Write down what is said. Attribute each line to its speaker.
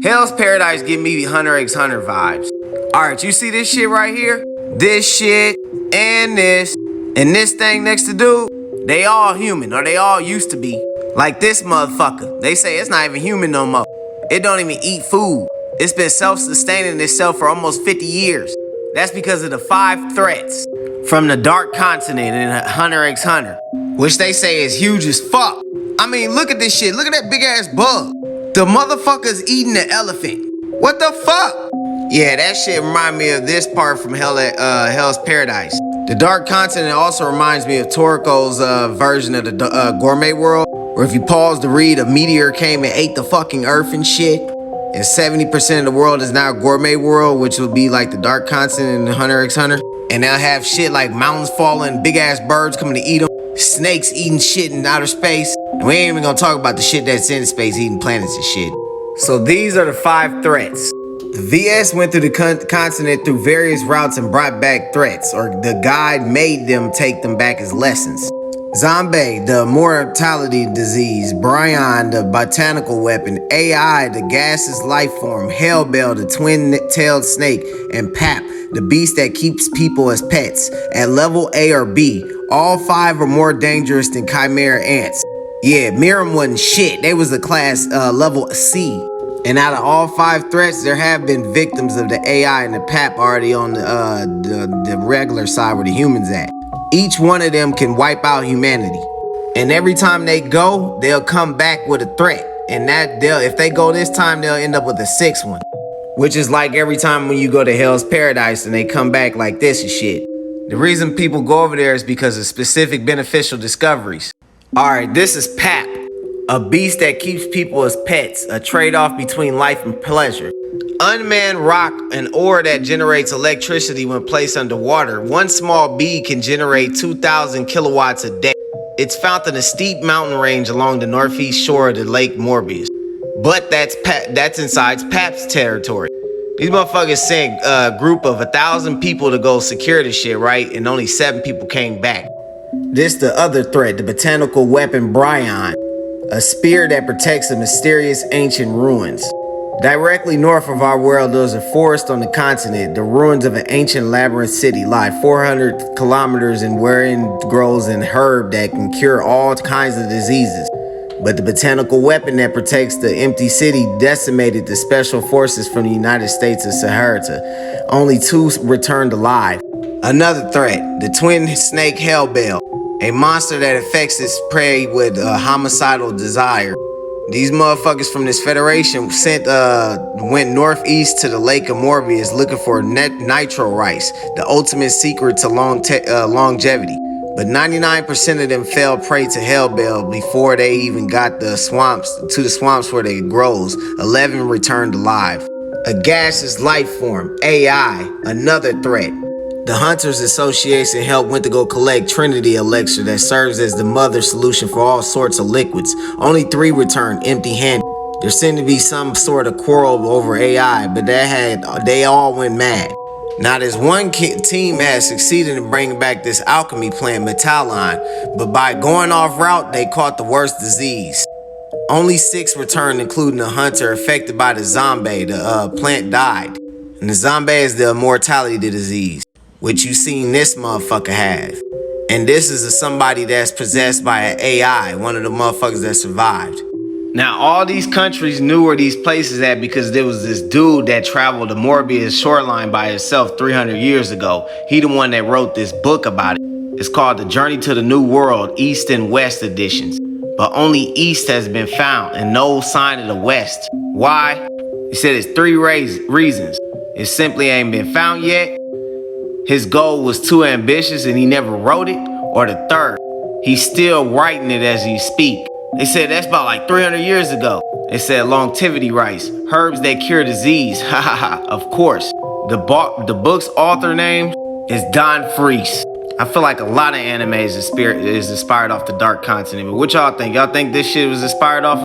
Speaker 1: Hell's Paradise give me Hunter x Hunter vibes. Alright, you see this shit right here? This shit, and this thing next to dude, they all human, or they all used to be. Like this motherfucker. They say it's not even human no more. It don't even eat food. It's been self-sustaining itself for almost 50 years. That's because of the 5 threats from the Dark Continent in Hunter x Hunter, which they say is huge as fuck. I mean, look at this shit. Look at that big ass bug. The motherfucker's eating the elephant. What the fuck? Yeah, that shit remind me of this part from Hell's Paradise. The Dark Continent also reminds me of Toriko's version of the Gourmet World, where if you pause to read, a meteor came and ate the fucking earth and shit. And 70% of the world is now Gourmet World, which would be like the Dark Continent and Hunter x Hunter. And they'll have shit like mountains falling, big ass birds coming to eat them, snakes eating shit in outer space. And we ain't even gonna talk about the shit that's in space eating planets and shit. So these are the 5 threats. The VS went through the continent through various routes and brought back threats, or the guide made them take them back as lessons. Zombie, the mortality disease. Brian, the botanical weapon. AI, the gaseous life form. Hellbell, the twin-tailed snake. And Pap, the beast that keeps people as pets. At level A or B, all 5 are more dangerous than chimera ants. Yeah, Miram wasn't shit. They was the class level C. And out of all 5 threats, there have been victims of the AI and the PAP already on the regular side where the humans at. Each one of them can wipe out humanity. And every time they go, they'll come back with a threat. And if they go this time, they'll end up with a 6th one. Which is like every time when you go to Hell's Paradise and they come back like this and shit. The reason people go over there is because of specific beneficial discoveries. Alright, this is PAP. A beast that keeps people as pets, a trade-off between life and pleasure. Unmanned rock, an ore that generates electricity when placed underwater. One small bead can generate 2,000 kilowatts a day. It's found in a steep mountain range along the northeast shore of the Lake Morbius. But that's inside PAP's territory. These motherfuckers sent a group of 1,000 people to go secure this shit, right? And only 7 people came back. This the other threat, the botanical weapon Brian. A spear that protects the mysterious ancient ruins. Directly north of our world, there's a forest on the continent. The ruins of an ancient labyrinth city lie 400 kilometers and wherein grows an herb that can cure all kinds of diseases. But the botanical weapon that protects the empty city decimated the special forces from the United States of Sahara. Only 2 returned alive. Another threat, the twin snake Hellbell. A monster that affects its prey with a homicidal desire. These motherfuckers from this federation went northeast to the Lake of Morbius looking for nitro rice, the ultimate secret to longevity. But 99% of them fell prey to Hellbell before they even got to the swamps where they grows. 11 returned alive. A gaseous life form, AI, another threat. The Hunters Association went to go collect Trinity Elixir that serves as the mother solution for all sorts of liquids. Only 3 returned empty-handed. There seemed to be some sort of quarrel over AI, but they all went mad. Now this one team has succeeded in bringing back this alchemy plant Metallon, but by going off route, they caught the worst disease. Only 6 returned, including a hunter affected by the zombie. The plant died. And the zombie is the immortality disease, which you seen this motherfucker have. And this is somebody that's possessed by an AI, one of the motherfuckers that survived. Now, all these countries knew where these places at because there was this dude that traveled the Morbius shoreline by himself 300 years ago. He the one that wrote this book about it. It's called The Journey to the New World, East and West editions. But only East has been found and no sign of the West. Why? He said it's 3 reasons. It simply ain't been found yet. His goal was too ambitious and he never wrote it. Or the 3rd, he's still writing it as he speak. They said that's about like 300 years ago. They said longevity rice, herbs that cure disease. Ha ha ha, of course. The book's author name is Don Freese. I feel like a lot of anime is inspired off the Dark Continent. But what y'all think? Y'all think this shit was inspired off